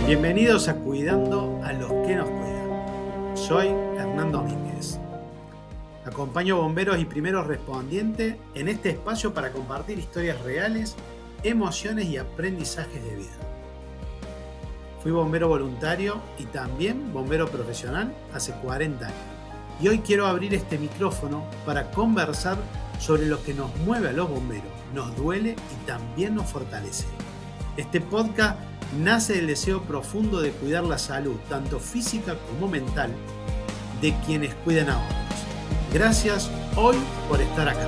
Bienvenidos a Cuidando a los que nos cuidan. Soy Hernán Domínguez. Acompaño bomberos y primeros respondientes en este espacio para compartir historias reales, emociones y aprendizajes de vida. Fui bombero voluntario y también bombero profesional hace 40 años. Y hoy quiero abrir este micrófono para conversar sobre lo que nos mueve a los bomberos, nos duele y también nos fortalece. Este podcast nace del deseo profundo de cuidar la salud, tanto física como mental, de quienes cuidan a otros. Gracias hoy por estar acá.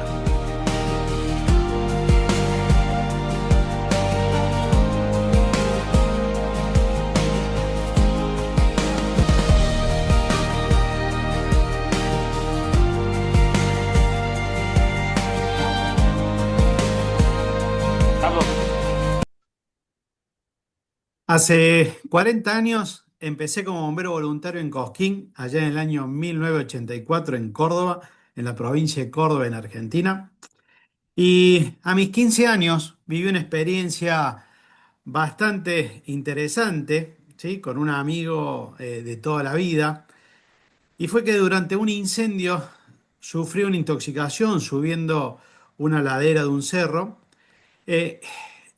Hace 40 años empecé como bombero voluntario en Cosquín, allá en el año 1984 en Córdoba, en la provincia de Córdoba, en Argentina. Y a mis 15 años viví una experiencia bastante interesante, ¿sí? Con un amigo de toda la vida. Y fue que durante un incendio sufrí una intoxicación subiendo una ladera de un cerro. Eh,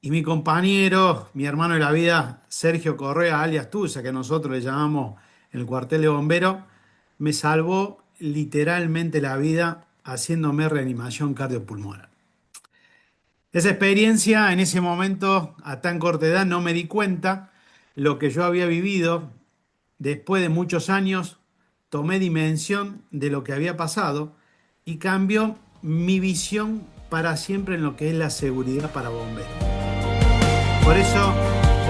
y mi compañero, mi hermano de la vida, Sergio Correa, alias Tusa, que nosotros le llamamos en el cuartel de bomberos, me salvó literalmente la vida haciéndome reanimación cardiopulmonar. Esa experiencia, en ese momento, a tan corta edad, no me di cuenta lo que yo había vivido. Después de muchos años, tomé dimensión de lo que había pasado y cambió mi visión para siempre en lo que es la seguridad para bomberos. Por eso,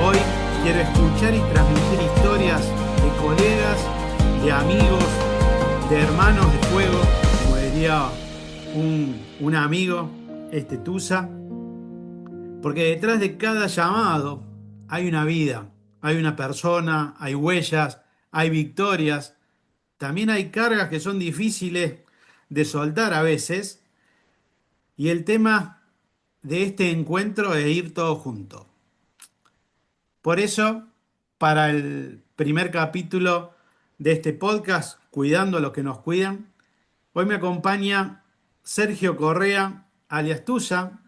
hoy quiero escuchar y transmitir historias de colegas, de amigos, de hermanos de fuego, como diría un amigo, Tusa, porque detrás de cada llamado hay una vida, hay una persona, hay huellas, hay victorias, también hay cargas que son difíciles de soltar a veces, y el tema de este encuentro es ir todos juntos. Por eso, para el primer capítulo de este podcast, Cuidando a los que nos cuidan, hoy me acompaña Sergio Correa, alias Tusa,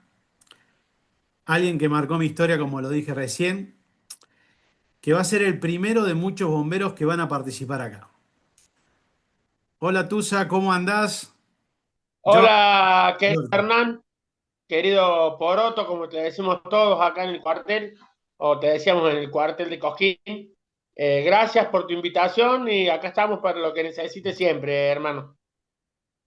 alguien que marcó mi historia, como lo dije recién, que va a ser el primero de muchos bomberos que van a participar acá. Hola Tusa, ¿cómo andás? Yo, Hola, querido Hernán, querido Poroto, como te decimos todos acá en el cuartel, o te decíamos en el cuartel de Cojín. Gracias por tu invitación y acá estamos para lo que necesites siempre, hermano.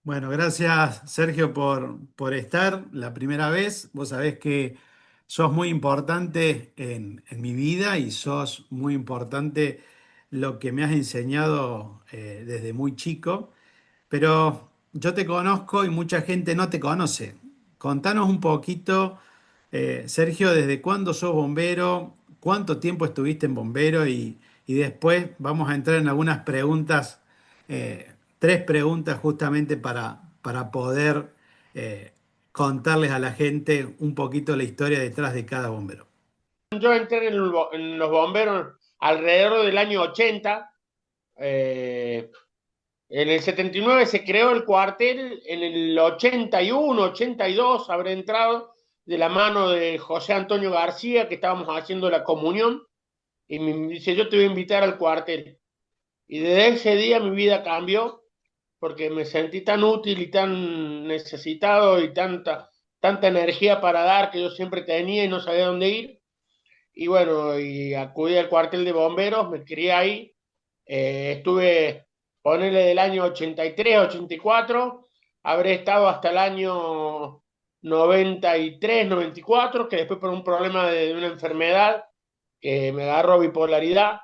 bueno, gracias Sergio por estar la primera vez. Vos sabés que sos muy importante en mi vida y sos muy importante lo que me has enseñado desde muy chico. Pero yo te conozco y mucha gente no te conoce. Contanos un poquito, Sergio, ¿desde cuándo sos bombero? ¿Cuánto tiempo estuviste en bombero? Y después vamos a entrar en algunas preguntas, tres preguntas justamente para poder contarles a la gente un poquito la historia detrás de cada bombero. Yo entré en los bomberos alrededor del año 80. eh, en el 79 se creó el cuartel, en el 81, 82 habré entrado de la mano de José Antonio García, que estábamos haciendo la comunión, y me dice, yo te voy a invitar al cuartel. Y desde ese día mi vida cambió porque me sentí tan útil y tan necesitado y tanta energía para dar que yo siempre tenía y no sabía dónde ir. Y bueno, y acudí al cuartel de bomberos, me crié ahí. Estuve, ponele del año 83, 84, habré estado hasta el año 93, 94, que después por un problema de una enfermedad que me agarró bipolaridad,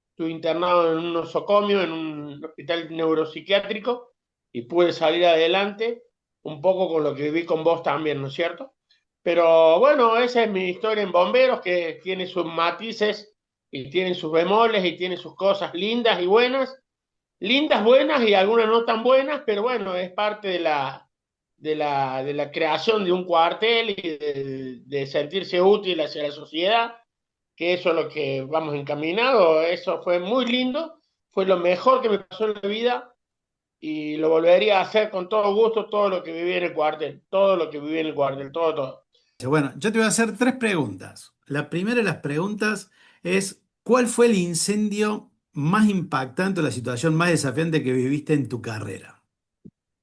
estuve internado en un nosocomio, en un hospital neuropsiquiátrico, y pude salir adelante un poco con lo que viví con vos también, ¿no es cierto? Pero bueno, esa es mi historia en bomberos, que tiene sus matices y tiene sus bemoles y tiene sus cosas lindas, buenas y algunas no tan buenas, pero bueno, es parte de la creación de un cuartel y de sentirse útil hacia la sociedad, que eso es lo que vamos encaminado. Eso fue muy lindo, fue lo mejor que me pasó en la vida y lo volvería a hacer con todo gusto, todo lo que viví en el cuartel, todo lo que viví en el cuartel, todo, todo. Bueno, yo te voy a hacer tres preguntas. La primera de las preguntas es, ¿cuál fue el incendio más impactante o la situación más desafiante que viviste en tu carrera?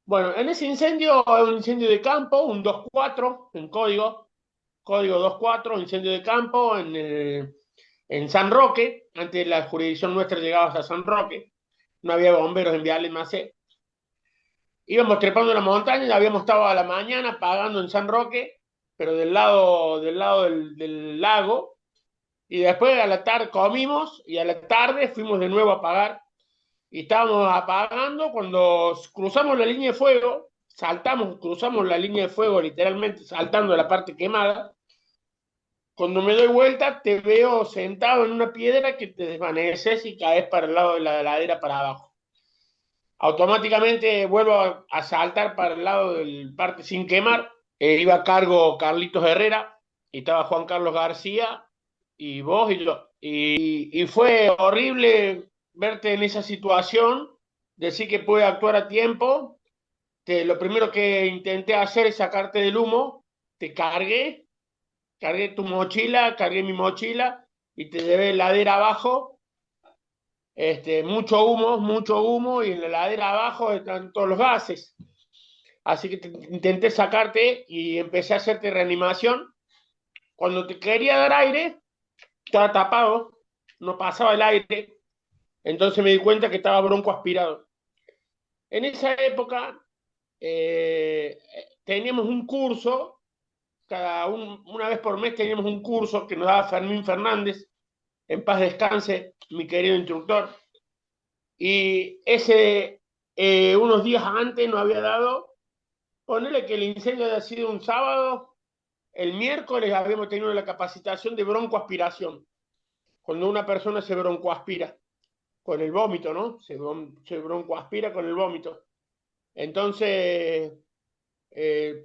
Bueno, en ese incendio, un incendio de campo, un 2-4 en código 2-4, incendio de campo en San Roque, antes la jurisdicción nuestra llegaba hasta San Roque, no había bomberos en Viales Macé. Íbamos trepando la montaña, y habíamos estado a la mañana pagando en San Roque, pero del lago, y después a la tarde comimos y a la tarde fuimos de nuevo a pagar y estábamos apagando cuando cruzamos la línea de fuego, cruzamos la línea de fuego literalmente saltando la parte quemada. Cuando me doy vuelta te veo sentado en una piedra que te desvaneces y caes para el lado de la ladera para abajo. Automáticamente vuelvo a saltar para el lado del parte sin quemar. Iba a cargo Carlitos Herrera y estaba Juan Carlos García y vos y yo. Y fue horrible verte en esa situación, decir que pude actuar a tiempo. Lo primero que intenté hacer es sacarte del humo, te cargué tu mochila, cargué mi mochila y te llevé ladera abajo, mucho humo y en la ladera abajo están todos los gases. Así que intenté sacarte y empecé a hacerte reanimación. Cuando te quería dar aire, estaba tapado, no pasaba el aire, entonces me di cuenta que estaba bronco aspirado. En esa época teníamos un curso, una vez por mes teníamos un curso que nos daba Fermín Fernández, en paz descanse, mi querido instructor, y unos días antes nos había dado, ponerle que el incendio haya sido un sábado, el miércoles habíamos tenido la capacitación de broncoaspiración, cuando una persona se broncoaspira con el vómito, ¿no? Se broncoaspira con el vómito. Entonces,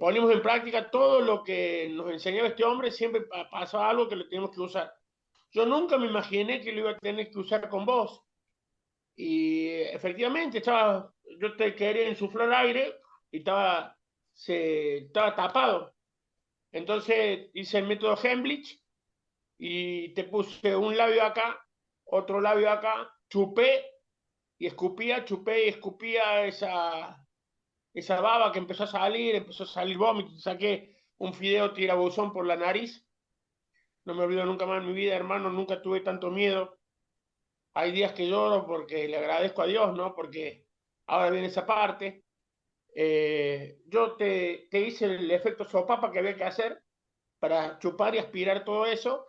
ponemos en práctica todo lo que nos enseñaba este hombre, siempre pasaba algo que lo tenemos que usar. Yo nunca me imaginé que lo iba a tener que usar con vos. Y efectivamente, yo te quería insuflar aire y estaba tapado. Entonces hice el método Hemlich y te puse un labio acá, otro labio acá, chupé y escupía esa baba que empezó a salir vómito, saqué un fideo tirabuzón por la nariz. No me olvido nunca más en mi vida, hermano, nunca tuve tanto miedo. Hay días que lloro porque le agradezco a Dios, ¿no? Porque ahora viene esa parte. Yo te hice el efecto sopapa que había que hacer para chupar y aspirar todo eso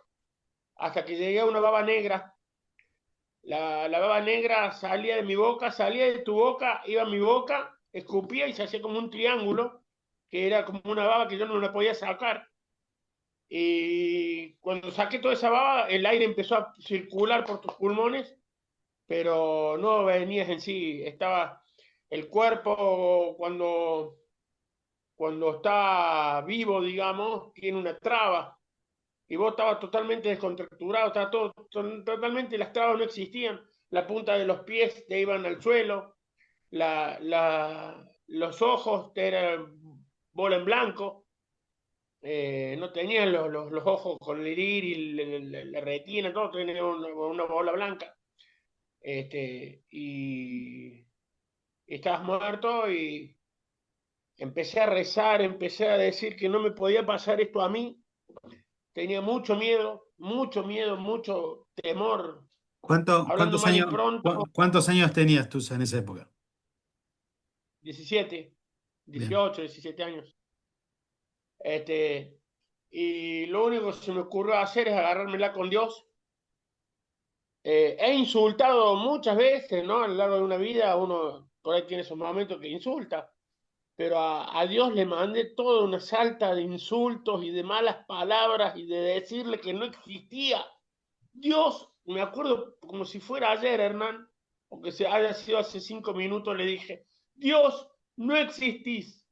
hasta que llegué a una baba negra. La baba negra salía de mi boca, salía de tu boca, iba a mi boca, escupía y se hacía como un triángulo, que era como una baba que yo no la podía sacar. Y cuando saqué toda esa baba, el aire empezó a circular por tus pulmones, pero no venías en sí. Estaba el cuerpo cuando está vivo, digamos, tiene una traba. Y vos estabas totalmente descontracturado, estaba totalmente, las trabas no existían. La punta de los pies te iban al suelo, los ojos te eran bola en blanco, no tenían los ojos con el iris, la retina, todo, tenía una bola blanca. Y estabas muerto y empecé a rezar, empecé a decir que no me podía pasar esto a mí. Tenía mucho miedo, mucho temor. Hablando ¿Cuántos mal y años, pronto, cuántos años tenías tú en esa época? 17, Bien. 18, 17 años. Este, y lo único que se me ocurrió hacer es agarrármela con Dios. He insultado muchas veces, ¿no? A lo largo de una vida, uno por ahí tiene esos momentos que insulta, pero a Dios le mandé toda una salta de insultos y de malas palabras y de decirle que no existía. Dios, me acuerdo como si fuera ayer, Hernán, o que se haya sido hace 5 minutos, le dije, Dios, no existís,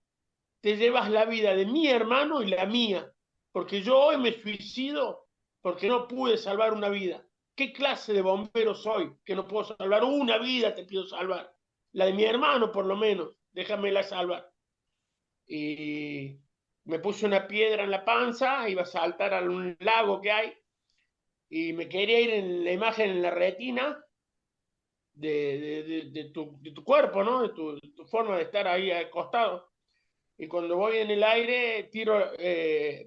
te llevas la vida de mi hermano y la mía, porque yo hoy me suicido porque no pude salvar una vida. ¿Qué clase de bombero soy que no puedo salvar una vida? Te pido salvar. La de mi hermano, por lo menos. Déjamela salvar. Y me puse una piedra en la panza, iba a saltar a un lago que hay, y me quería ir en la imagen en la retina de tu cuerpo, ¿no? De tu forma de estar ahí acostado. Y cuando voy en el aire,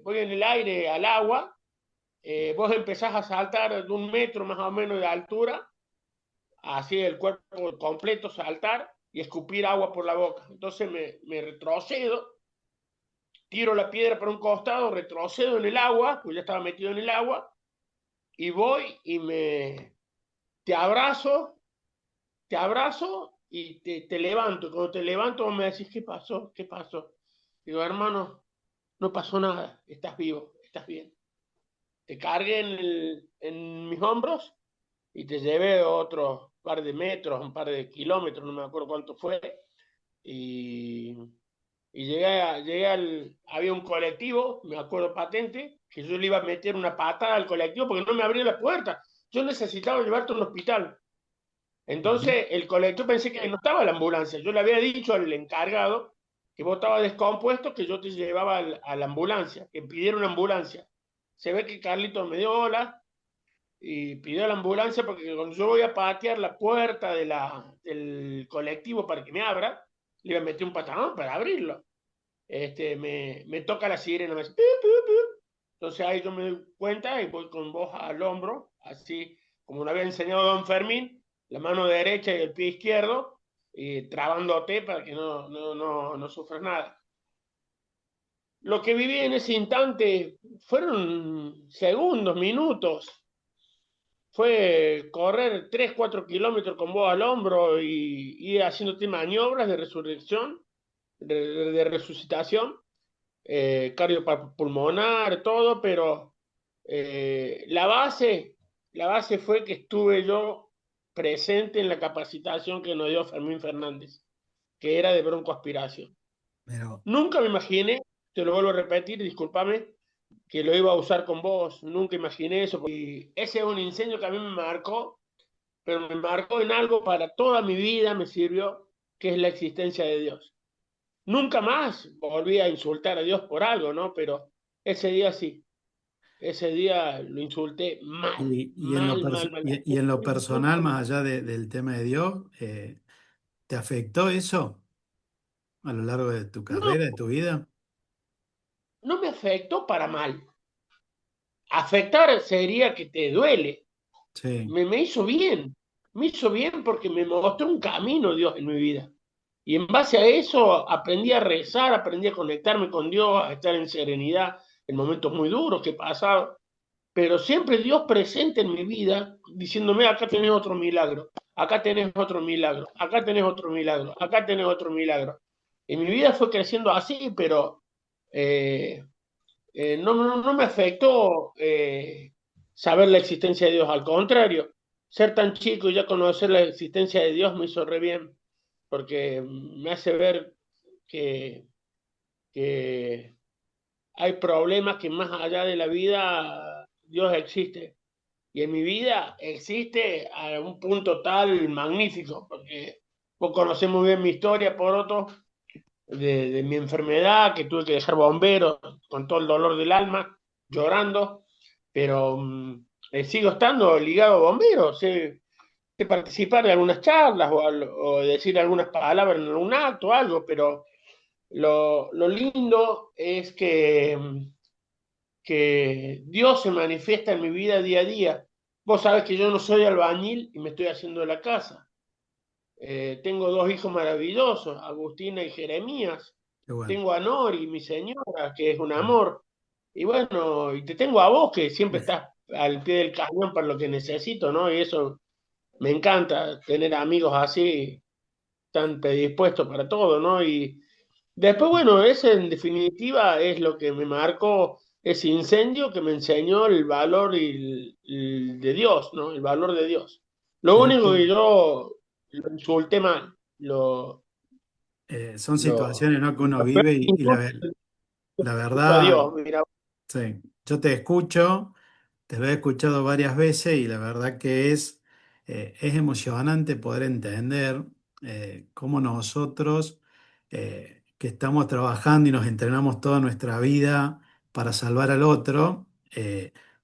voy en el aire al agua, vos empezás a saltar de 1 metro más o menos de altura, así el cuerpo completo saltar y escupir agua por la boca. Entonces me retrocedo, tiro la piedra para un costado, retrocedo en el agua, pues ya estaba metido en el agua, y voy y te abrazo, te abrazo y te levanto. Y cuando te levanto, vos me decís, ¿qué pasó? ¿Qué pasó? Digo, hermano, no pasó nada, estás vivo, estás bien. Te cargué en mis hombros y te llevé otros par de metros, un par de kilómetros, no me acuerdo cuánto fue, y, y había un colectivo, me acuerdo patente, que yo le iba a meter una patada al colectivo porque no me abría la puerta. Yo necesitaba llevarte a un hospital. Ujú. Entonces el colectivo pensé que no estaba la ambulancia. Yo le había dicho al encargado que vos estabas descompuesto, que yo te llevaba a la ambulancia, que pidiera una ambulancia. Se ve que Carlitos me dio hola y pidió la ambulancia porque cuando yo voy a patear la puerta del colectivo para que me abra, le iba a meter un patadón para abrirlo. Me toca la sirena, me dice, "Pip, pip, pip". Entonces ahí yo me doy cuenta y voy con vos al hombro, así como lo había enseñado Don Fermín, la mano derecha y el pie izquierdo, y trabándote para que no sufras nada. Lo que viví en ese instante fueron segundos, minutos. Fue correr 3 4 kilómetros con vos al hombro y ir haciéndote maniobras de resurrección, de resucitación, cardiopulmonar, todo, pero la base fue que estuve yo presente en la capacitación que nos dio Fermín Fernández, que era de broncoaspiración. Pero, Nunca me imaginé, te lo vuelvo a repetir, discúlpame, que lo iba a usar con vos, nunca imaginé eso. Y ese es un incendio que a mí me marcó, pero me marcó en algo para toda mi vida, me sirvió, que es la existencia de Dios. Nunca más volví a insultar a Dios por algo, ¿no? Pero ese día sí, ese día lo insulté mal, y en lo, mal, mal, mal. y en lo personal, más allá del tema de Dios, ¿te afectó eso a lo largo de tu No, carrera, de tu vida? no me afectó para mal. Afectar sería que te duele. Sí, Me hizo bien, me hizo bien porque me mostró un camino Dios en mi vida. Y en base a eso aprendí a rezar, aprendí a conectarme con Dios, a estar en serenidad en momentos muy duros que he pasado, pero siempre Dios presente en mi vida, diciéndome, acá tenés otro milagro, acá tenés otro milagro, acá tenés otro milagro, acá tenés otro milagro. Y mi vida fue creciendo así, pero eh, no me afectó saber la existencia de Dios, al contrario, ser tan chico y ya conocer la existencia de Dios me hizo re bien, porque me hace ver que, que hay problemas que más allá de la vida Dios existe. Y en mi vida existe a un punto tal magnífico, porque vos conocés muy bien mi historia, por otro, de mi enfermedad, que tuve que dejar bomberos con todo el dolor del alma, llorando, pero sigo estando ligado a bomberos, sé participar de algunas charlas o decir algunas palabras en algún acto o algo, pero lo lindo es que Dios se manifiesta en mi vida día a día. Vos sabés que yo no soy albañil y me estoy haciendo la casa. Tengo dos hijos maravillosos, Agustina y Jeremías. qué bueno. Tengo a Nori, mi señora, que es un amor. Y bueno, y te tengo a vos, que siempre estás al pie del cañón para lo que necesito, ¿no? Y eso me encanta, tener amigos así, tan predispuestos para todo, ¿no? Y después, bueno, ese en definitiva es lo que me marcó ese incendio que me enseñó el valor de Dios, ¿no? El valor de Dios. Lo Pero único que yo lo insulté mal, son lo, situaciones, ¿no?, que uno lo peor vive que y insulto la a verdad, Dios, mira. sí, yo te escucho Te lo he escuchado varias veces y la verdad que es emocionante poder entender cómo nosotros que estamos trabajando y nos entrenamos toda nuestra vida para salvar al otro,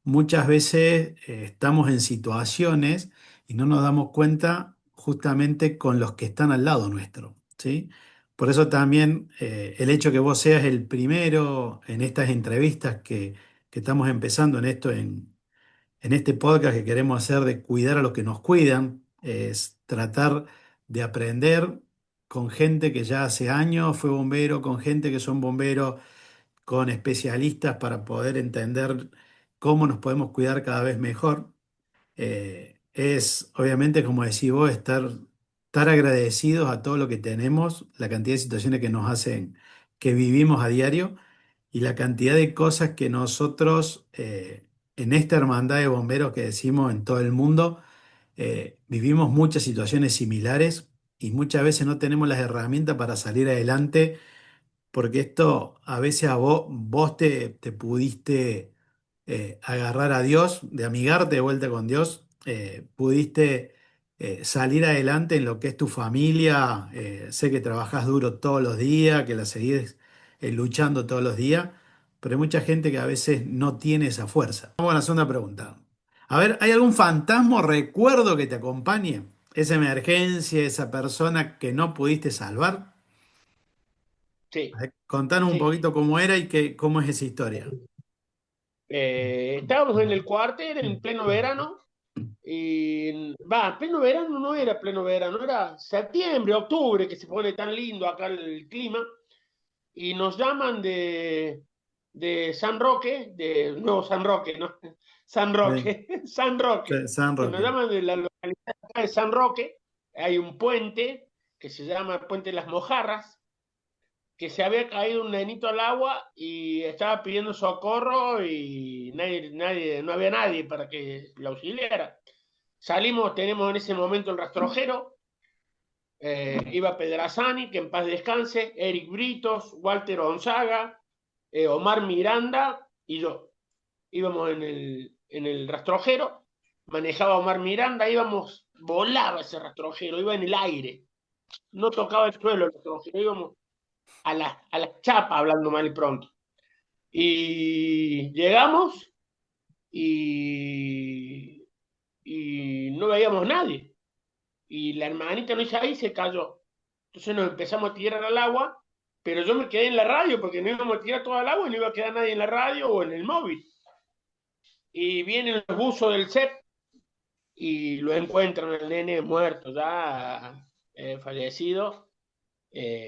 muchas veces estamos en situaciones y no nos damos cuenta justamente con los que están al lado nuestro, ¿sí? Por eso también el hecho que vos seas el primero en estas entrevistas que estamos empezando en esto, en este podcast que queremos hacer de cuidar a los que nos cuidan, es tratar de aprender con gente que ya hace años fue bombero, con gente que son bomberos, con especialistas para poder entender cómo nos podemos cuidar cada vez mejor. Es obviamente, como decís vos, estar agradecidos a todo lo que tenemos, la cantidad de situaciones que nos hacen, que vivimos a diario y la cantidad de cosas que nosotros en esta hermandad de bomberos que decimos en todo el mundo, vivimos muchas situaciones similares y muchas veces no tenemos las herramientas para salir adelante porque esto a veces vos te pudiste agarrar a Dios, de amigarte de vuelta con Dios, pudiste salir adelante en lo que es tu familia. Sé que trabajás duro todos los días, que la seguís luchando todos los días, pero hay mucha gente que a veces no tiene esa fuerza. Vamos a la segunda pregunta. A ver, ¿hay algún fantasma o recuerdo que te acompañe? Esa emergencia, esa persona que no pudiste salvar. A Sí, ver, contanos un sí. poquito cómo era y cómo es esa historia. Estábamos en el cuartel en pleno verano y va, pleno verano no era pleno verano, era septiembre, octubre, que se pone tan lindo acá el clima, y nos llaman de San Roque, de Nuevo San Roque, ¿no? San Sí, Roque, San Roque. sí, San Nos Roque. llaman de la localidad acá de San Roque, hay un puente que se llama Puente de las Mojarras, que se había caído un nenito al agua y estaba pidiendo socorro y no había nadie para que lo auxiliara. Salimos, tenemos en ese momento el rastrojero, iba Pedrazani, que en paz descanse, Eric Britos, Walter Gonzaga, Omar Miranda y yo. Íbamos en el rastrojero, manejaba Omar Miranda, íbamos, volaba ese rastrojero, iba en el aire, no tocaba el suelo el rastrojero, íbamos a la chapa, hablando mal y pronto. Y llegamos y, y no veíamos nadie. Y la hermanita no hizo ahí, se cayó. Entonces nos empezamos a tirar al agua, pero yo me quedé en la radio porque no íbamos a tirar todo al agua y no iba a quedar nadie en la radio o en el móvil. Y viene el buzo del CEP y lo encuentran el nene muerto, ya fallecido,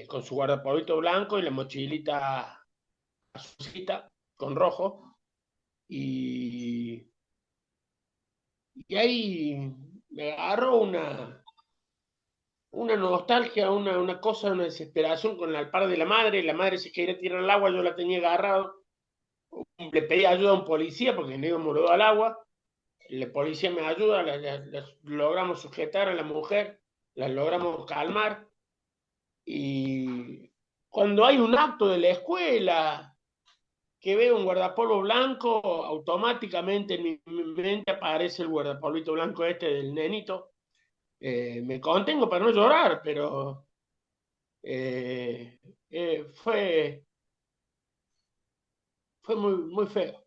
con su guardapolvito blanco y la mochilita azulcita con rojo. Y, y ahí me agarró una nostalgia, una cosa, una desesperación con el par de la madre se quería tirar al agua, yo la tenía agarrado, le pedí ayuda a un policía porque no íbamos los dos al agua, el policía me ayuda, la logramos sujetar a la mujer, la logramos calmar, y cuando hay un acto de la escuela que veo un guardapolvo blanco, automáticamente en mi mente aparece el guardapolvito blanco este del nenito. Me contengo para no llorar, pero eh, fue, fue muy feo.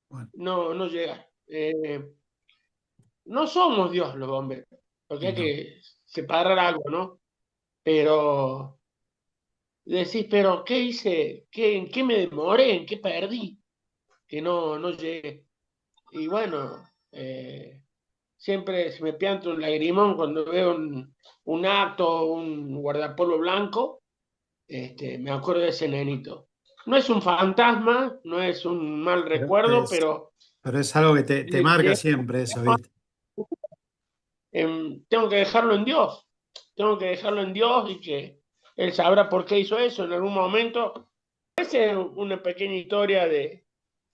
Bueno, No llegar. No somos Dios los bomberos, porque hay no. que separar algo, ¿no? Pero decís, pero ¿qué hice? ¿En qué me demoré? ¿En qué perdí? Que no llegué. Y bueno, siempre se me pianta un lagrimón cuando veo un acto, un guardapolvo blanco, me acuerdo de ese nenito. No es un fantasma, no es un mal Pero recuerdo, es, pero pero es algo que te marca le- siempre eso, ¿viste? tengo que dejarlo en Dios. Tengo que dejarlo en Dios y que Él sabrá por qué hizo eso en algún momento. Esa es una pequeña historia de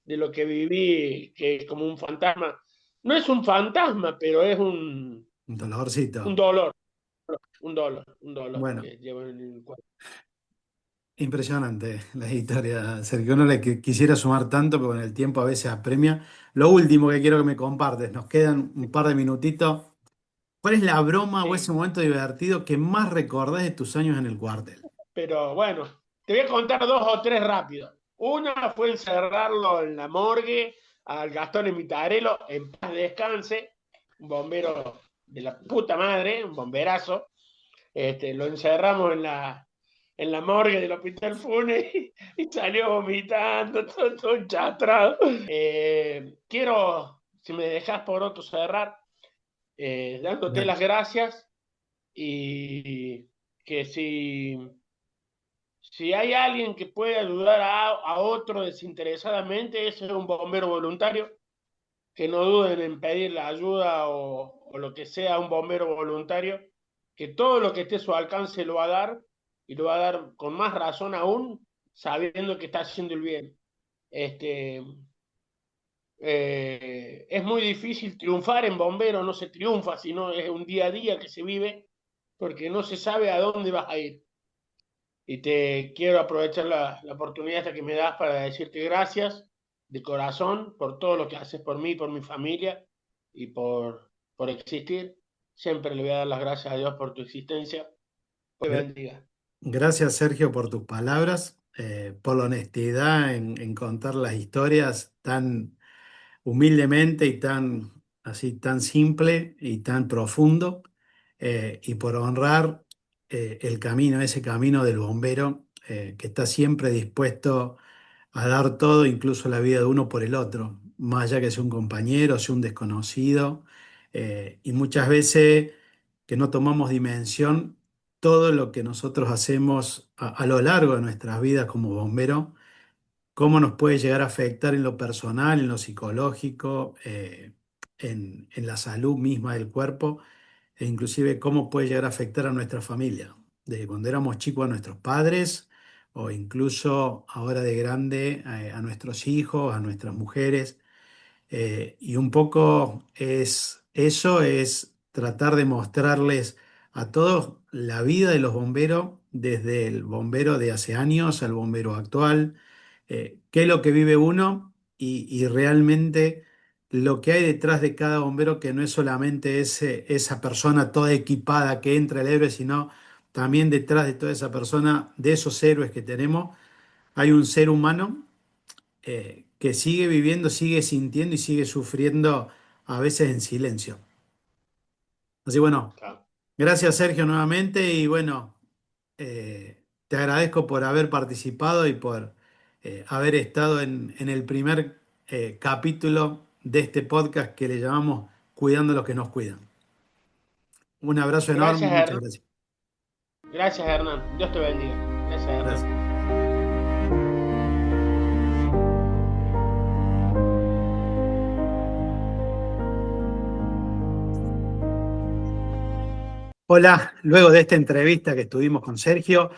lo que viví, que es como un fantasma. No es un fantasma, pero es Un dolorcito. un dolor, un dolor Bueno, que llevo en el cuerpo. Impresionante la historia, Sergio. Uno le quisiera sumar tanto, pero con el tiempo a veces apremia. Lo último que quiero que me compartes, nos quedan un par de minutitos. ¿Cuál es la broma o ese Sí. momento divertido que más recordás de tus años en el cuartel? Pero bueno, te voy a contar dos o tres rápido. Una fue encerrarlo en la morgue al Gastón Emitarelo, en paz descanse, un bombero de la puta madre, un bomberazo. Lo encerramos en la morgue del Hospital Funes y salió vomitando, todo enchastrado. Quiero, si me dejas por otro, cerrar dándote Dale. las gracias y que si hay alguien que puede ayudar a otro desinteresadamente, ese es un bombero voluntario, que no duden en pedir la ayuda o lo que sea a un bombero voluntario, que todo lo que esté a su alcance lo va a dar y lo va a dar con más razón aún, sabiendo que está haciendo el bien. Este, es muy difícil triunfar en bombero, no se triunfa, sino es un día a día que se vive, porque no se sabe a dónde vas a ir. Y te quiero aprovechar la oportunidad esta que me das para decirte gracias de corazón por todo lo que haces por mí, por mi familia y por existir. Siempre le voy a dar las gracias a Dios por tu existencia. Te Gra- bendiga. Gracias, Sergio, por tus palabras, por la honestidad en contar las historias tan humildemente y tan así, tan simple y tan profundo, y por honrar el camino, ese camino del bombero, que está siempre dispuesto a dar todo, incluso la vida de uno por el otro, más allá que sea un compañero, sea un desconocido, y muchas veces que no tomamos dimensión todo lo que nosotros hacemos a lo largo de nuestras vidas como bombero, cómo nos puede llegar a afectar en lo personal, en lo psicológico, en la salud misma del cuerpo, e inclusive cómo puede llegar a afectar a nuestra familia, desde cuando éramos chicos a nuestros padres, o incluso ahora de grande a nuestros hijos, a nuestras mujeres. Y un poco es eso, es tratar de mostrarles a todos la vida de los bomberos, desde el bombero de hace años al bombero actual, qué es lo que vive uno y realmente lo que hay detrás de cada bombero, que no es solamente esa persona toda equipada que entra el héroe, sino también detrás de toda esa persona, de esos héroes que tenemos, hay un ser humano que sigue viviendo, sigue sintiendo y sigue sufriendo a veces en silencio. Así bueno, Chao. gracias Sergio nuevamente y bueno, te agradezco por haber participado y por haber estado en el primer capítulo de este podcast que le llamamos Cuidando a los que nos cuidan. Un abrazo enorme y Gracias, muchas Hernán. gracias. Gracias, Hernán. Dios te bendiga. Gracias, Gracias. Hernán. Hola, luego de esta entrevista que tuvimos con Sergio,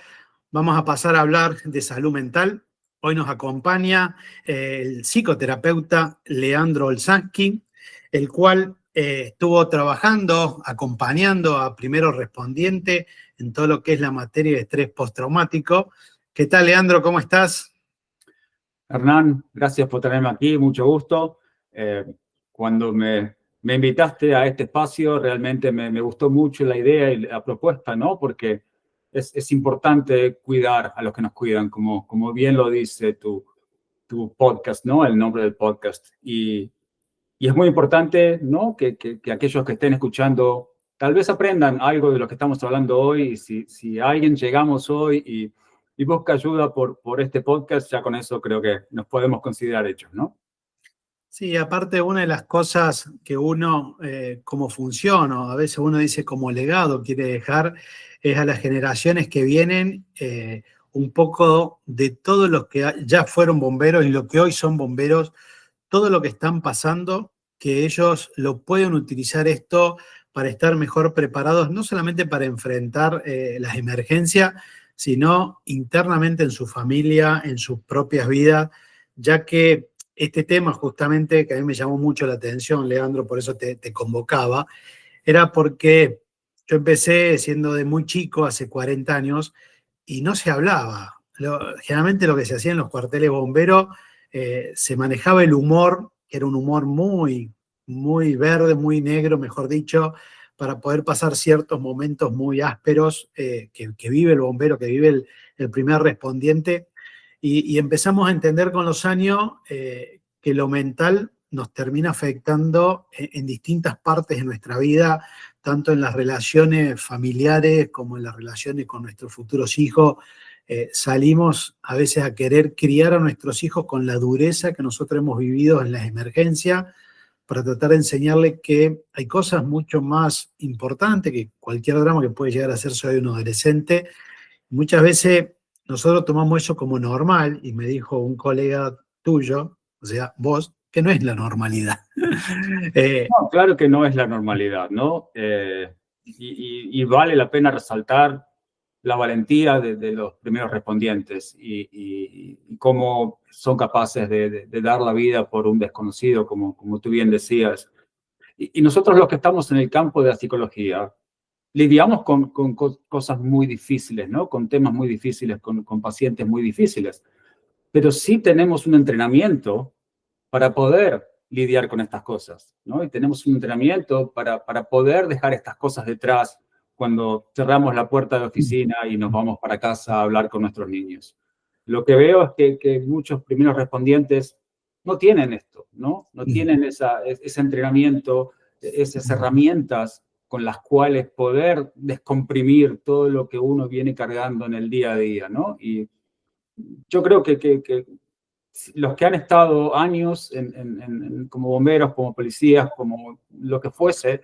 vamos a pasar a hablar de salud mental. Hoy nos acompaña el psicoterapeuta Leandro Olsansky, el cual estuvo trabajando, acompañando a primeros respondientes en todo lo que es la materia de estrés postraumático. ¿Qué tal, Leandro? ¿Cómo estás? Hernán, gracias por tenerme aquí, mucho gusto. Eh, cuando me invitaste a este espacio, realmente me gustó mucho la idea y la propuesta, ¿no? Porque es importante cuidar a los que nos cuidan, como bien lo dice tu podcast, ¿no? El nombre del podcast. Y es muy importante, ¿no? Que aquellos que estén escuchando tal vez aprendan algo de lo que estamos hablando hoy. Y si alguien llegamos hoy y busca ayuda por este podcast, ya con eso creo que nos podemos considerar hechos, ¿no? Sí, aparte una de las cosas que uno, como función, o a veces uno dice como legado, quiere dejar, es a las generaciones que vienen un poco de todos los que ya fueron bomberos y los que hoy son bomberos, todo lo que están pasando, que ellos lo pueden utilizar esto para estar mejor preparados, no solamente para enfrentar las emergencias, sino internamente en su familia, en sus propias vidas, ya que este tema justamente, que a mí me llamó mucho la atención, Leandro, por eso te convocaba, era porque yo empecé siendo de muy chico, hace 40 años, y no se hablaba. generalmente lo que se hacía en los cuarteles bomberos, se manejaba el humor, que era un humor muy, muy verde, muy negro, mejor dicho, para poder pasar ciertos momentos muy ásperos que vive el bombero, que vive el primer respondiente. Y empezamos a entender con los años que lo mental nos termina afectando en distintas partes de nuestra vida, tanto en las relaciones familiares como en las relaciones con nuestros futuros hijos. Salimos a veces a querer criar a nuestros hijos con la dureza que nosotros hemos vivido en las emergencias, para tratar de enseñarles que hay cosas mucho más importantes que cualquier drama que puede llegar a hacerse hoy un adolescente. Muchas veces nosotros tomamos eso como normal, y me dijo un colega tuyo, o sea, vos, que no es la normalidad. No, claro que no es la normalidad, ¿no? Y vale la pena resaltar la valentía de los primeros respondientes y cómo son capaces de dar la vida por un desconocido, como tú bien decías. Y nosotros los que estamos en el campo de la psicología, lidiamos con cosas muy difíciles, ¿no? Con temas muy difíciles, con pacientes muy difíciles. Pero sí tenemos un entrenamiento para poder lidiar con estas cosas, ¿no? Y tenemos un entrenamiento para poder dejar estas cosas detrás cuando cerramos la puerta de la oficina y nos vamos para casa a hablar con nuestros niños. Lo que veo es que muchos primeros respondientes no tienen esto, ¿no? No tienen ese entrenamiento, esas herramientas con las cuales poder descomprimir todo lo que uno viene cargando en el día a día, ¿no? Y yo creo que los que han estado años como bomberos, como policías, como lo que fuese,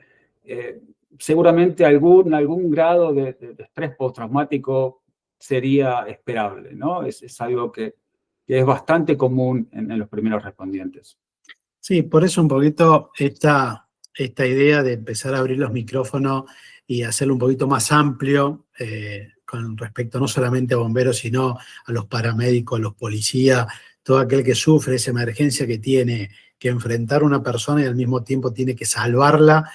seguramente algún grado de estrés postraumático sería esperable, ¿no? Es algo que es bastante común en los primeros respondientes. Sí, por eso un poquito esta idea de empezar a abrir los micrófonos y hacerlo un poquito más amplio con respecto no solamente a bomberos, sino a los paramédicos, a los policías, todo aquel que sufre esa emergencia, que tiene que enfrentar a una persona y al mismo tiempo tiene que salvarla,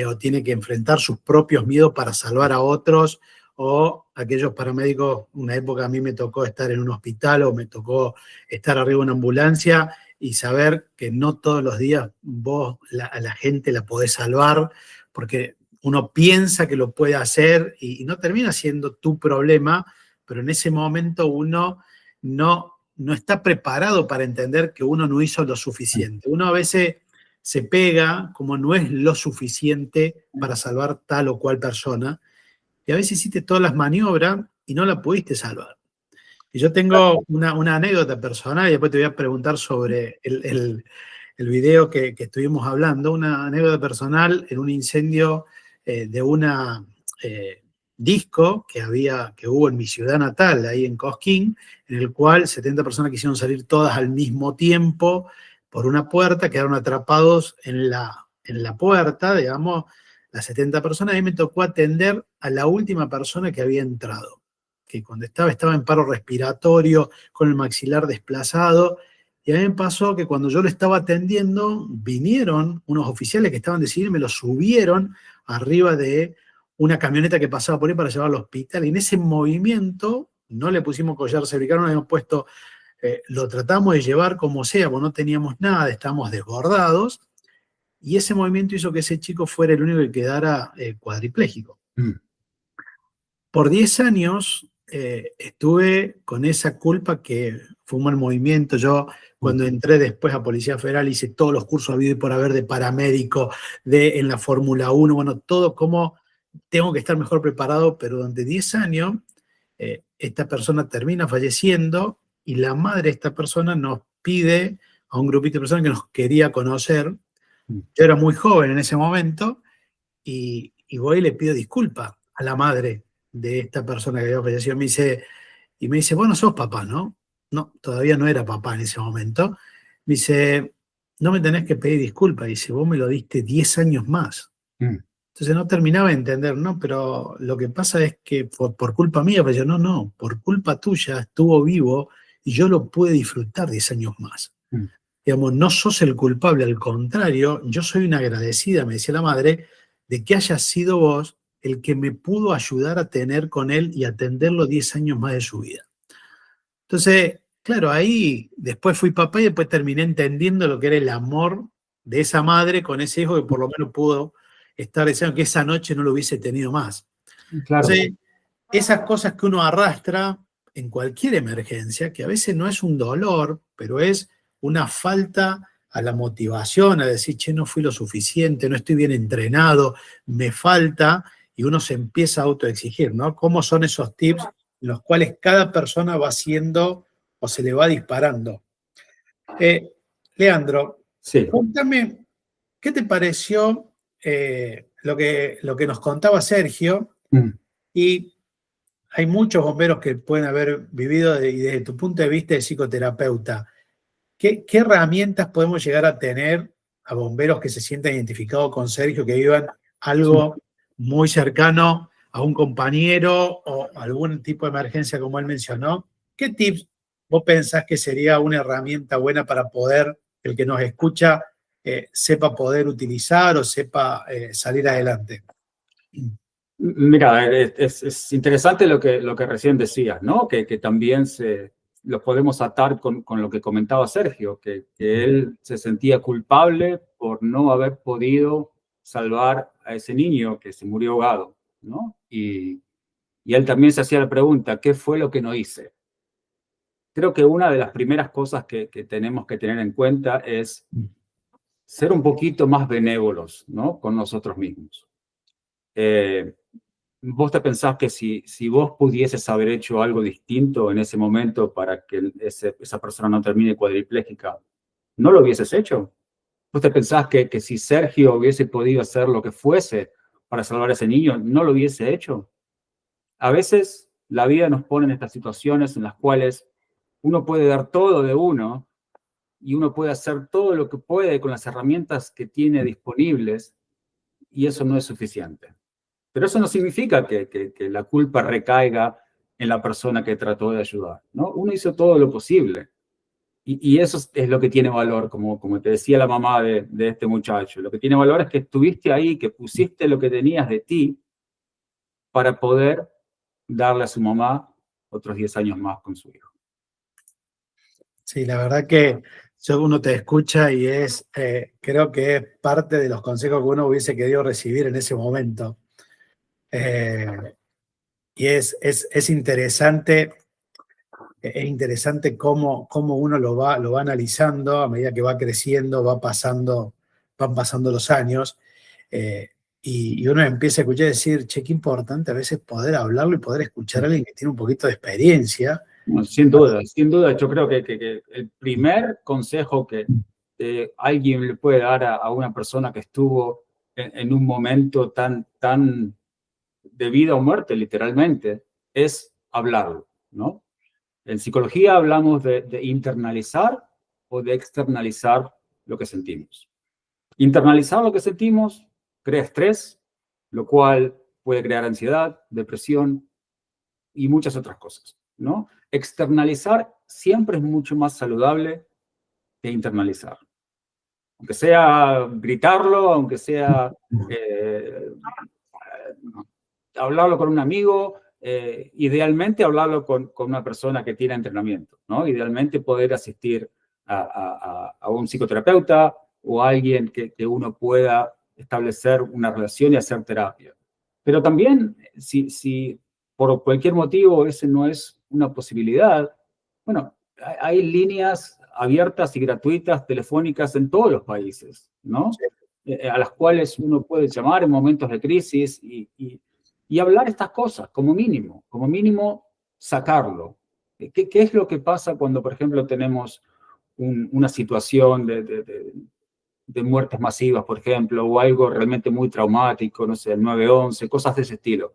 o tiene que enfrentar sus propios miedos para salvar a otros, o aquellos paramédicos. Una época a mí me tocó estar en un hospital o me tocó estar arriba de una ambulancia y saber que no todos los días vos a la gente la podés salvar, porque uno piensa que lo puede hacer y no termina siendo tu problema, pero en ese momento uno no está preparado para entender que uno no hizo lo suficiente. Uno a veces se pega como no es lo suficiente para salvar tal o cual persona, y a veces hiciste todas las maniobras y no la pudiste salvar. Y yo tengo una anécdota personal, y después te voy a preguntar sobre el video que estuvimos hablando. Una anécdota personal en un incendio de una disco que hubo en mi ciudad natal, ahí en Cosquín, en el cual 70 personas quisieron salir todas al mismo tiempo por una puerta, quedaron atrapados en la puerta, digamos, las 70 personas. A mí me tocó atender a la última persona que había entrado, que cuando estaba en paro respiratorio, con el maxilar desplazado. Y a mí me pasó que cuando yo lo estaba atendiendo, vinieron unos oficiales que estaban decidiendo, me lo subieron arriba de una camioneta que pasaba por ahí para llevarlo al hospital. Y en ese movimiento no le pusimos collar cervical, no le habíamos puesto, lo tratamos de llevar como sea, porque no teníamos nada, estábamos desbordados. Y ese movimiento hizo que ese chico fuera el único que quedara cuadripléjico. Por 10 años estuve con esa culpa, que fue un mal movimiento. Yo, cuando entré después a Policía Federal, hice todos los cursos habido y por haber de paramédico, en la Fórmula 1, bueno, todo como tengo que estar mejor preparado, pero durante 10 años esta persona termina falleciendo y la madre de esta persona nos pide a un grupito de personas que nos quería conocer. Yo era muy joven en ese momento y voy y le pido disculpas a la madre de esta persona que había fallecido. Me dice, vos no sos papá, ¿no? No, todavía no era papá en ese momento. Me dice, no me tenés que pedir disculpas. Dice, vos me lo diste 10 años más. Entonces no terminaba de entender, ¿no? Pero lo que pasa es que por culpa mía, pues yo, no, por culpa tuya estuvo vivo y yo lo pude disfrutar 10 años más. Digamos, no sos el culpable, al contrario, yo soy una agradecida, me decía la madre, de que hayas sido vos el que me pudo ayudar a tener con él y atenderlo 10 años más de su vida. Entonces, claro, ahí después fui papá y después terminé entendiendo lo que era el amor de esa madre con ese hijo que por lo menos pudo estar deseando que esa noche no lo hubiese tenido más. Claro. Entonces, esas cosas que uno arrastra en cualquier emergencia, que a veces no es un dolor, pero es una falta a la motivación, a decir, che, no fui lo suficiente, no estoy bien entrenado, me falta, y uno se empieza a autoexigir, ¿no? ¿Cómo son esos tips en los cuales cada persona va haciendo o se le va disparando? Leandro, Sí. cuéntame, ¿qué te pareció lo que nos contaba Sergio? Y hay muchos bomberos que pueden haber vivido, y desde tu punto de vista de psicoterapeuta, ¿qué herramientas podemos llegar a tener a bomberos que se sientan identificados con Sergio, que vivan algo muy cercano a un compañero o algún tipo de emergencia como él mencionó? ¿Qué tips vos pensás que sería una herramienta buena para poder, el que nos escucha, sepa poder utilizar o sepa salir adelante? Mira, es interesante lo que recién decías, ¿no? Que también lo podemos atar con lo que comentaba Sergio, que él se sentía culpable por no haber podido salvar a ese niño que se murió ahogado, ¿no? Y él también se hacía la pregunta, ¿qué fue lo que no hice? Creo que una de las primeras cosas que tenemos que tener en cuenta es ser un poquito más benévolos, ¿no? Con nosotros mismos. ¿Vos te pensás que si vos pudieses haber hecho algo distinto en ese momento para que esa persona no termine cuadripléjica, no lo hubieses hecho? ¿Vos te pensás que si Sergio hubiese podido hacer lo que fuese para salvar a ese niño, no lo hubiese hecho? A veces la vida nos pone en estas situaciones en las cuales uno puede dar todo de uno y uno puede hacer todo lo que puede con las herramientas que tiene disponibles y eso no es suficiente. Pero eso no significa que la culpa recaiga en la persona que trató de ayudar, ¿no? Uno hizo todo lo posible. Y eso es lo que tiene valor, como te decía la mamá de este muchacho. Lo que tiene valor es que estuviste ahí, que pusiste lo que tenías de ti para poder darle a su mamá otros 10 años más con su hijo. Sí, la verdad que uno te escucha y creo que es parte de los consejos que uno hubiese querido recibir en ese momento. Y es interesante cómo uno lo va analizando a medida que va creciendo, van pasando los años, y uno empieza a escuchar y decir, che, qué importante a veces poder hablarlo y poder escuchar a alguien que tiene un poquito de experiencia. No, sin duda. Yo creo que el primer consejo que alguien le puede dar a una persona que estuvo en un momento tan de vida o muerte, literalmente, es hablarlo, ¿no? En psicología hablamos de internalizar o de externalizar lo que sentimos. Internalizar lo que sentimos crea estrés, lo cual puede crear ansiedad, depresión y muchas otras cosas, ¿no? Externalizar siempre es mucho más saludable que internalizar. Aunque sea gritarlo, aunque sea hablarlo con un amigo, idealmente hablarlo con una persona que tiene entrenamiento, ¿no? Idealmente poder asistir a un psicoterapeuta o a alguien que uno pueda establecer una relación y hacer terapia. Pero también, si por cualquier motivo ese no es una posibilidad, bueno, hay líneas abiertas y gratuitas telefónicas en todos los países, ¿no? A las cuales uno puede llamar en momentos de crisis y hablar estas cosas, como mínimo sacarlo. ¿Qué es lo que pasa cuando, por ejemplo, tenemos una situación de muertes masivas, por ejemplo, o algo realmente muy traumático, no sé, el 9/11, cosas de ese estilo?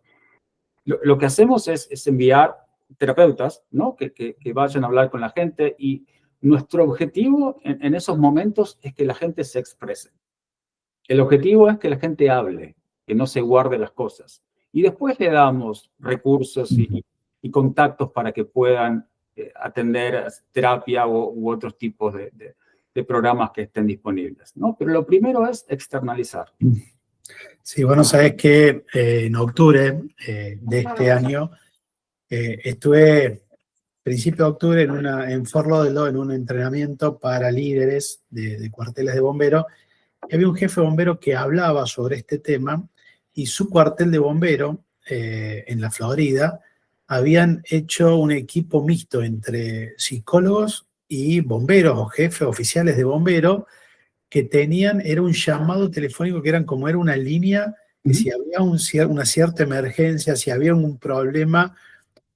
Lo que hacemos es enviar terapeutas, ¿no? Que vayan a hablar con la gente, y nuestro objetivo en esos momentos es que la gente se exprese. El objetivo es que la gente hable, que no se guarde las cosas. Y después le damos recursos y contactos para que puedan atender terapia u otros tipos de programas que estén disponibles, ¿no? Pero lo primero es externalizar. Sí, bueno, sabes que en octubre de este año estuve principio de octubre en Fort Lauderdale, en un entrenamiento para líderes de cuarteles de bomberos. Había un jefe de bombero que hablaba sobre este tema y su cuartel de bombero en la Florida habían hecho un equipo mixto entre psicólogos y bomberos o jefes oficiales de bomberos que era un llamado telefónico que era una línea que si había una cierta emergencia, si había un problema,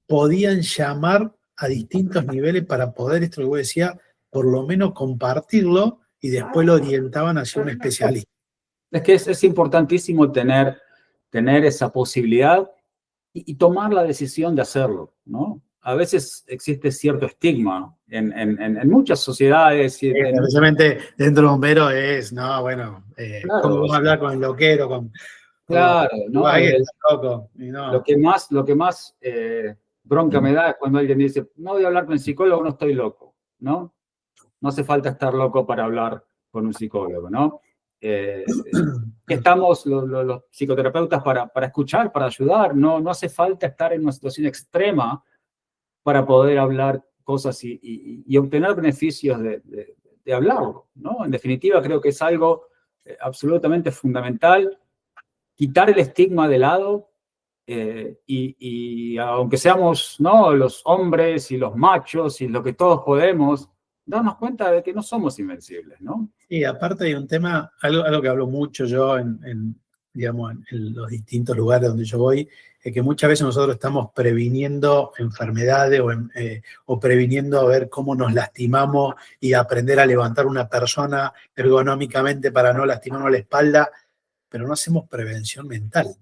podían llamar a distintos niveles para poder, esto que vos decías, por lo menos compartirlo y después lo orientaban hacia un especialista. Es que es importantísimo tener esa posibilidad y tomar la decisión de hacerlo, ¿no? A veces existe cierto estigma en muchas sociedades. Especialmente dentro de bombero no, bueno, Claro, ¿cómo vamos a hablar con el loquero? Claro, ¿no? Loco, y no. Lo que más bronca me da es cuando alguien dice, no voy a hablar con el psicólogo, no estoy loco, ¿no? No hace falta estar loco para hablar con un psicólogo, ¿no? Estamos los psicoterapeutas para escuchar, para ayudar, no hace falta estar en una situación extrema para poder hablar cosas y obtener beneficios de hablarlo, ¿no? En definitiva, creo que es algo absolutamente fundamental, quitar el estigma de lado y aunque seamos, ¿no?, los hombres y los machos y lo que todos podemos, darnos cuenta de que no somos invencibles, ¿no? Y aparte hay un tema, algo que hablo mucho yo digamos, en los distintos lugares donde yo voy, es que muchas veces nosotros estamos previniendo enfermedades o previniendo a ver cómo nos lastimamos y aprender a levantar una persona ergonómicamente para no lastimarnos la espalda, pero no hacemos prevención mental.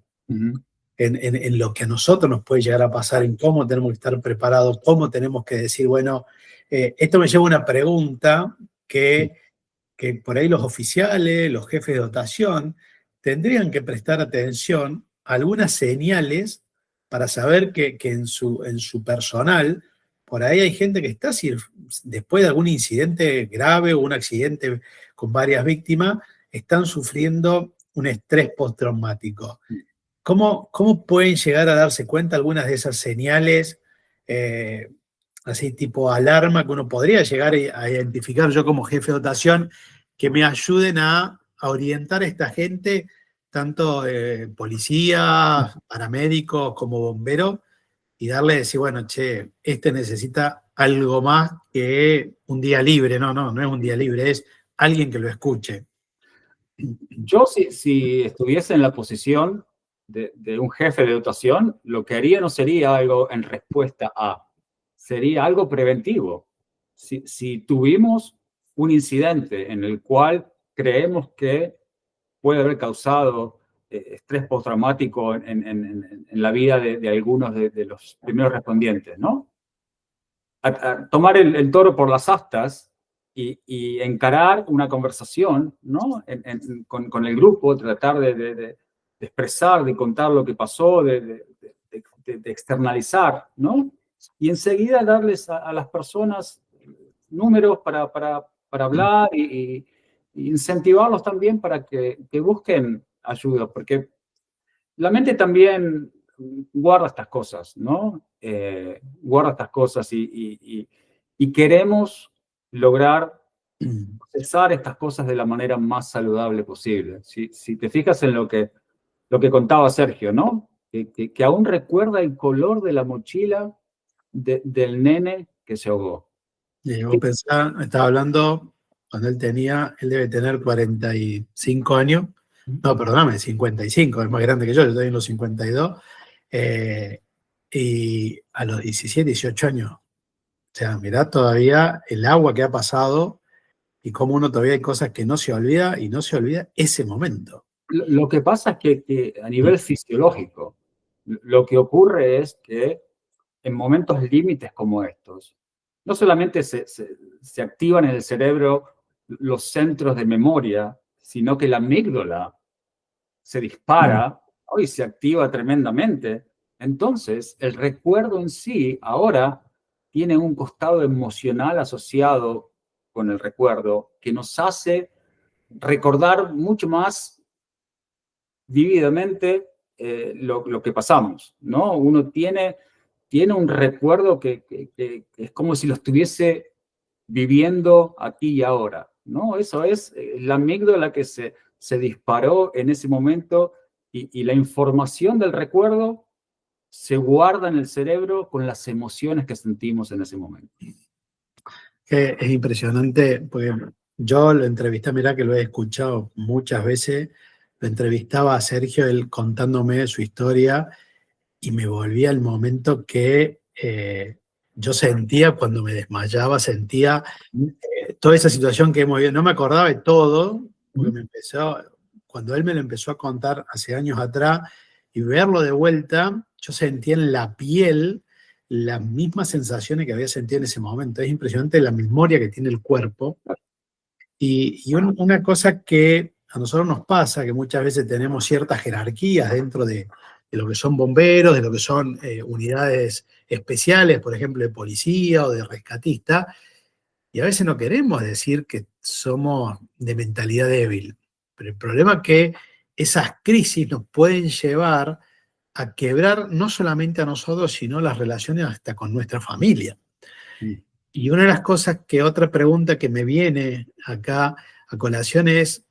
En lo que a nosotros nos puede llegar a pasar, en cómo tenemos que estar preparados, cómo tenemos que decir, bueno, esto me lleva a una pregunta que por ahí los oficiales, los jefes de dotación, tendrían que prestar atención a algunas señales para saber que en su personal, por ahí hay gente que está, después de algún incidente grave o un accidente con varias víctimas, están sufriendo un estrés postraumático. ¿Cómo pueden llegar a darse cuenta algunas de esas señales, así tipo alarma, que uno podría llegar a identificar yo como jefe de dotación, que me ayuden a orientar a esta gente, tanto policías, paramédicos como bomberos, y darle decir, bueno, che, necesita algo más que un día libre? No es un día libre, es alguien que lo escuche. Yo, si estuviese en la posición de un jefe de dotación, lo que haría no sería algo en respuesta a, sería algo preventivo. Si tuvimos un incidente en el cual creemos que puede haber causado estrés postraumático en la vida de algunos de los primeros respondientes, ¿no? A tomar el toro por las astas y encarar una conversación, ¿no? Con el grupo, tratar de expresar, de contar lo que pasó, de externalizar, ¿no? Y enseguida darles a las personas números para hablar y incentivarlos también para que busquen ayuda, porque la mente también guarda estas cosas, ¿no? Guarda estas cosas y queremos lograr procesar estas cosas de la manera más saludable posible. Si te fijas en lo que contaba Sergio, ¿no? Que aún recuerda el color de la mochila del nene que se ahogó. Y vos estaba hablando cuando él debe tener 45 años, no, perdóname, 55, es más grande que yo estoy en los 52, y a los 17, 18 años. O sea, mirá todavía el agua que ha pasado y cómo uno todavía hay cosas que no se olvida y no se olvida ese momento. Lo que pasa es que a nivel fisiológico, lo que ocurre es que en momentos límites como estos, no solamente se activan en el cerebro los centros de memoria, sino que la amígdala se dispara y se activa tremendamente. Entonces, el recuerdo en sí ahora tiene un costado emocional asociado con el recuerdo que nos hace recordar mucho más vívidamente lo que pasamos, ¿no? Uno tiene tiene un recuerdo que es como si lo estuviese viviendo aquí y ahora, ¿no? Eso es la amígdala que se disparó en ese momento y la información del recuerdo se guarda en el cerebro con las emociones que sentimos en ese momento. Es impresionante, porque yo lo entrevisté, mirá que lo he escuchado muchas veces, lo entrevistaba a Sergio, él contándome su historia, y me volvía al momento que yo sentía cuando me desmayaba, sentía toda esa situación que hemos vivido. No me acordaba de todo, porque cuando él me lo empezó a contar hace años atrás, y verlo de vuelta, yo sentía en la piel las mismas sensaciones que había sentido en ese momento. Es impresionante la memoria que tiene el cuerpo. Y una cosa que a nosotros nos pasa, que muchas veces tenemos ciertas jerarquías dentro de lo que son bomberos, de lo que son unidades especiales, por ejemplo, de policía o de rescatista, y a veces no queremos decir que somos de mentalidad débil. Pero el problema es que esas crisis nos pueden llevar a quebrar no solamente a nosotros, sino las relaciones hasta con nuestra familia. Y una de las cosas otra pregunta que me viene acá a colación es,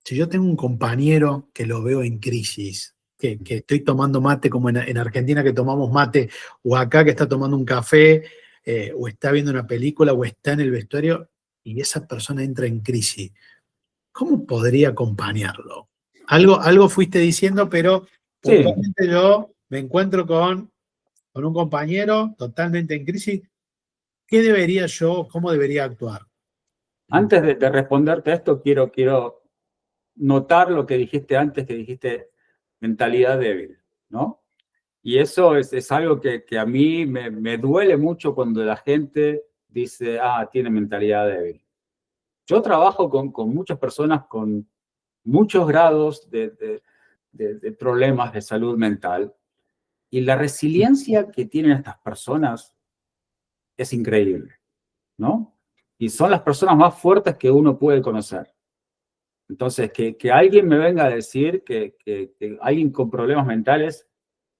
si yo tengo un compañero que lo veo en crisis, que estoy tomando mate como en Argentina que tomamos mate, o acá que está tomando un café, o está viendo una película, o está en el vestuario, y esa persona entra en crisis, ¿cómo podría acompañarlo? Algo fuiste diciendo, pero Sí, puntualmente yo me encuentro con un compañero totalmente en crisis. ¿Qué debería yo, cómo debería actuar? antes de responderte a esto, quiero notar lo que dijiste antes, que dijiste mentalidad débil, ¿no? Y eso es algo que a mí me duele mucho cuando la gente dice, tiene mentalidad débil. Yo trabajo con muchas personas con muchos grados de problemas de salud mental y la resiliencia que tienen estas personas es increíble, ¿no? Y son las personas más fuertes que uno puede conocer. Entonces, que alguien me venga a decir que alguien con problemas mentales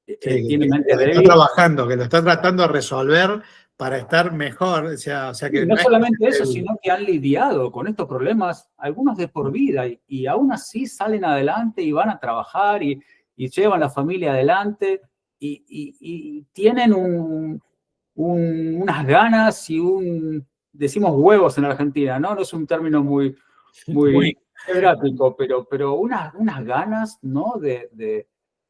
Sí, tiene mente que está débil. trabajando, que lo está tratando de resolver para estar mejor. O sea Y que no no es que solamente esté eso, débil. sino que han lidiado con estos problemas, algunos de por vida, y aún así salen adelante y van a trabajar y llevan la familia adelante y tienen unas ganas y decimos huevos en Argentina, ¿no? No es un término muy Muy, geográfico, pero unas ganas, ¿no? De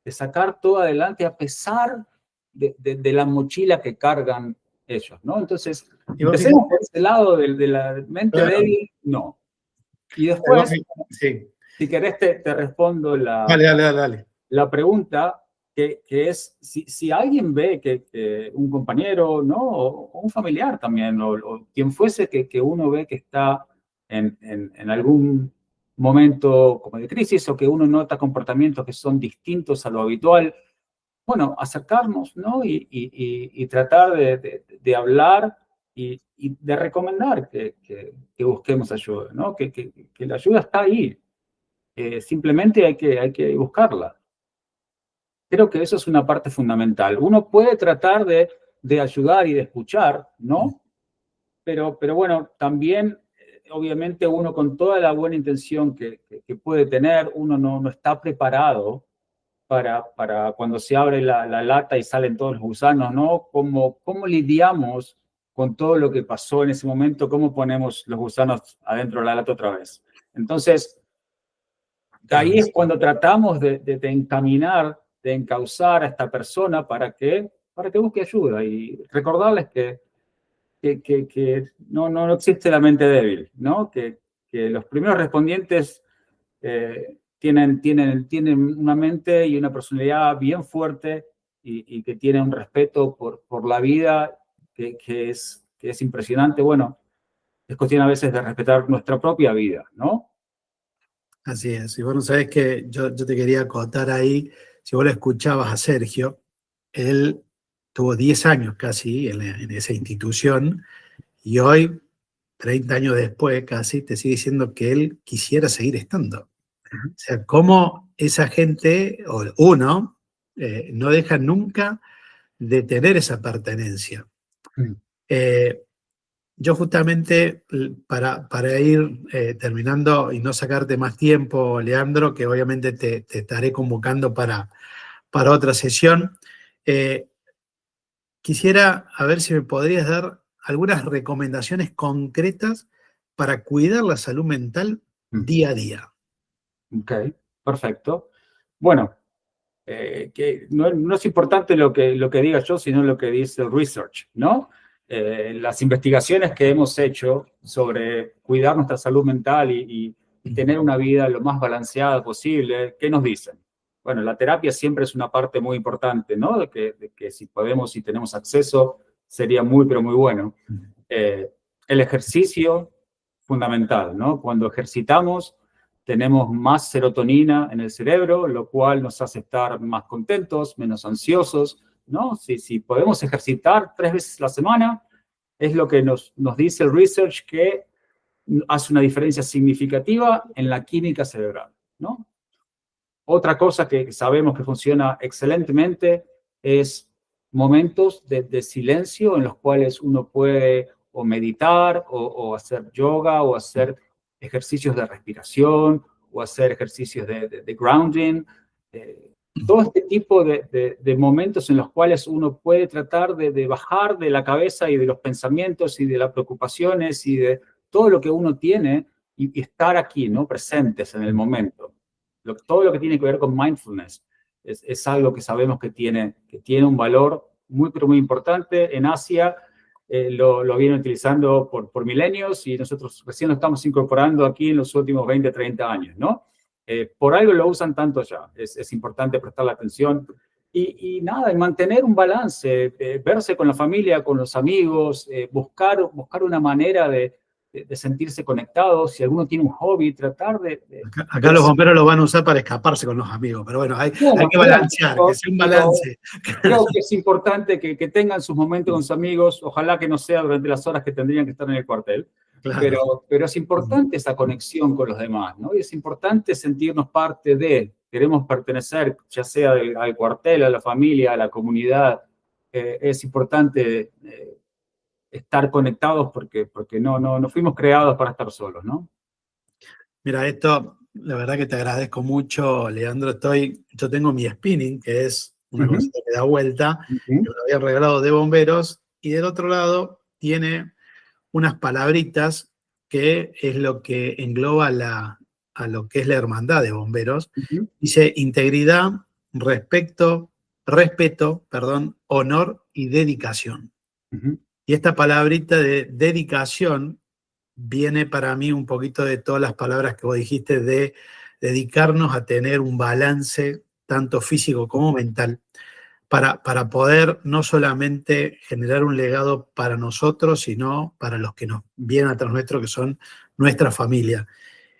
sacar todo adelante a pesar de la mochila que cargan ellos, ¿no? Entonces, y vos empecemos por fíjate, ese lado de la mente claro, débil, no. Y vos después, sí. si querés, te respondo Dale. la pregunta, que es, si alguien ve que un compañero, ¿no? O un familiar también, o quien fuese que uno ve que está en algún momento como de crisis o que uno nota comportamientos que son distintos a lo habitual, bueno, acercarnos, ¿no? Y tratar de hablar y de recomendar que busquemos ayuda, ¿no? Que la ayuda está ahí. Simplemente hay que buscarla. Creo que eso es una parte fundamental. Uno puede tratar de ayudar y de escuchar, ¿no? Pero bueno, también, obviamente, uno con toda la buena intención que puede tener, uno no está preparado para cuando se abre la lata y salen todos los gusanos, ¿no? ¿Cómo lidiamos con todo lo que pasó en ese momento? ¿Cómo ponemos los gusanos adentro de la lata otra vez? Entonces, ahí es cuando tratamos de encaminar, de encauzar a esta persona para que busque ayuda y recordarles que no existe la mente débil, ¿no? Que los primeros respondientes tienen una mente y una personalidad bien fuerte y que tienen un respeto por la vida que es impresionante. Bueno, es cuestión a veces de respetar nuestra propia vida, ¿no? Así es. Y bueno, sabés que yo te quería acotar ahí, si vos lo escuchabas a Sergio, él tuvo 10 años casi en esa institución, y hoy, 30 años después casi, te sigue diciendo que él quisiera seguir estando. O sea, cómo esa gente, o uno, no deja nunca de tener esa pertenencia. Yo justamente, para ir terminando y no sacarte más tiempo, Leandro, que obviamente te estaré convocando para otra sesión, quisiera a ver si me podrías dar algunas recomendaciones concretas para cuidar la salud mental día a día. Ok, perfecto. Bueno, que no es importante lo que diga yo, sino lo que dice el research, ¿no? Las investigaciones que hemos hecho sobre cuidar nuestra salud mental y tener una vida lo más balanceada posible, ¿qué nos dicen? Bueno, la terapia siempre es una parte muy importante, ¿no? De que si podemos, si tenemos acceso, sería muy, pero muy bueno. El ejercicio, fundamental, ¿no? Cuando ejercitamos, tenemos más serotonina en el cerebro, lo cual nos hace estar más contentos, menos ansiosos, ¿no? Si podemos ejercitar 3 veces a la semana, es lo que nos dice el research que hace una diferencia significativa en la química cerebral, ¿no? Otra cosa que sabemos que funciona excelentemente es momentos de silencio en los cuales uno puede o meditar o hacer yoga o hacer ejercicios de respiración o hacer ejercicios de grounding. Todo este tipo de momentos en los cuales uno puede tratar de bajar de la cabeza y de los pensamientos y de las preocupaciones y de todo lo que uno tiene y estar aquí, ¿no? Presentes en el momento. Todo lo que tiene que ver con mindfulness es algo que sabemos que tiene un valor muy, pero muy importante. En Asia lo vienen utilizando por milenios y nosotros recién lo estamos incorporando aquí en los últimos 20, 30 años, ¿no? Por algo lo usan tanto allá. Es importante prestarle atención. Y nada, mantener un balance, verse con la familia, con los amigos, buscar una manera de sentirse conectados. Si alguno tiene un hobby, tratar de Acá los bomberos lo van a usar para escaparse con los amigos, pero bueno, hay que balancear, que sea un balance. Creo que es importante que tengan sus momentos con sus amigos, ojalá que no sea durante las horas que tendrían que estar en el cuartel, claro. pero es importante esa conexión con los demás, ¿no? Y es importante sentirnos parte queremos pertenecer, ya sea al cuartel, a la familia, a la comunidad, es importante estar conectados porque no fuimos creados para estar solos, ¿no? Mira, esto, la verdad que te agradezco mucho, Leandro. Yo tengo mi spinning, que es una cosita que da vuelta, que me lo habían regalado de bomberos, y del otro lado tiene unas palabritas que es lo que engloba a lo que es la hermandad de bomberos. Dice integridad, respeto, honor y dedicación. Y esta palabrita de dedicación viene para mí un poquito de todas las palabras que vos dijiste de dedicarnos a tener un balance tanto físico como mental para poder no solamente generar un legado para nosotros, sino para los que nos vienen atrás nuestro, que son nuestra familia.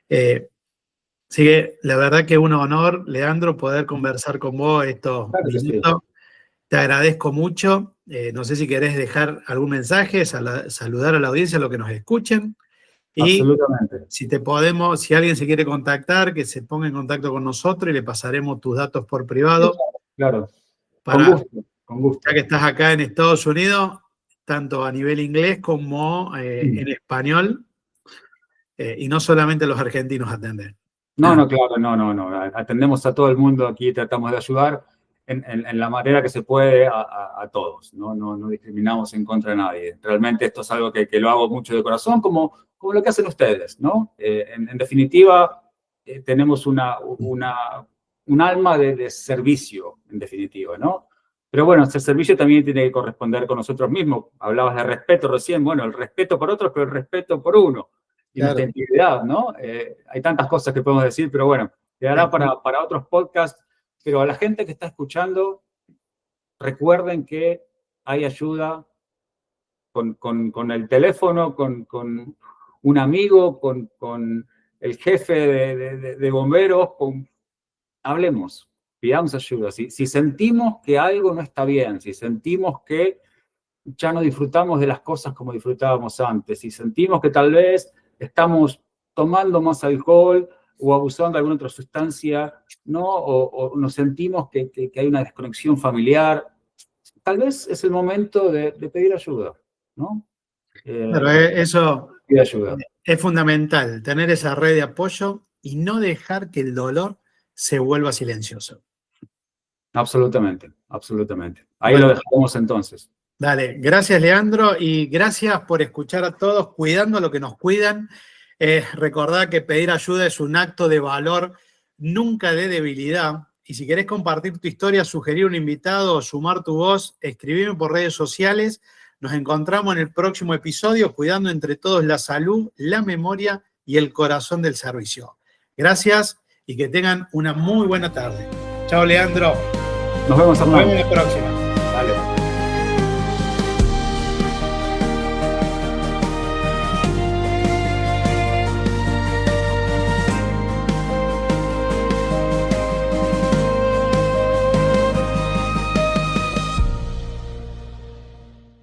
Así que la verdad que es un honor, Leandro, poder conversar con vos estos minutos. Sí. Te agradezco mucho. No sé si querés dejar algún mensaje, saludar a la audiencia, a los que nos escuchen. Y absolutamente. Si alguien se quiere contactar, que se ponga en contacto con nosotros y le pasaremos tus datos por privado. Claro. Con gusto. Ya que estás acá en Estados Unidos, tanto a nivel inglés como en español, y no solamente los argentinos atenden. No, claro, no. Atendemos a todo el mundo aquí, tratamos de ayudar en la manera que se puede a todos. No discriminamos en contra de nadie. Realmente esto es algo que lo hago mucho de corazón, como lo que hacen ustedes, ¿no? En definitiva, tenemos un alma de servicio, en definitiva, ¿no? Pero bueno, ese servicio también tiene que corresponder con nosotros mismos. Hablabas de respeto recién, bueno, el respeto por otros, pero el respeto por uno. Y claro. Nuestra integridad, ¿no? Hay tantas cosas que podemos decir, pero bueno, quedará para otros podcasts. Pero a la gente que está escuchando, recuerden que hay ayuda con el teléfono, con un amigo, con el jefe de bomberos, hablemos, pidamos ayuda. Si sentimos que algo no está bien, si sentimos que ya no disfrutamos de las cosas como disfrutábamos antes, si sentimos que tal vez estamos tomando más alcohol o abusando de alguna otra sustancia, ¿no? O nos sentimos que hay una desconexión familiar, tal vez es el momento de pedir ayuda, ¿no? Pero eso Pedir ayuda. es fundamental, tener esa red de apoyo y no dejar que el dolor se vuelva silencioso. Absolutamente, absolutamente. Ahí Bueno, lo dejamos entonces. dale, gracias Leandro y gracias por escuchar a todos, cuidando lo que nos cuidan. Recordad que pedir ayuda es un acto de valor, nunca de debilidad. Y si querés compartir tu historia, sugerir un invitado o sumar tu voz, escribime por redes sociales. Nos encontramos en el próximo episodio, cuidando entre todos la salud, la memoria y el corazón del servicio. Gracias y que tengan una muy buena tarde. Chao Leandro. Nos vemos, Hernán. Nos vemos en la próxima.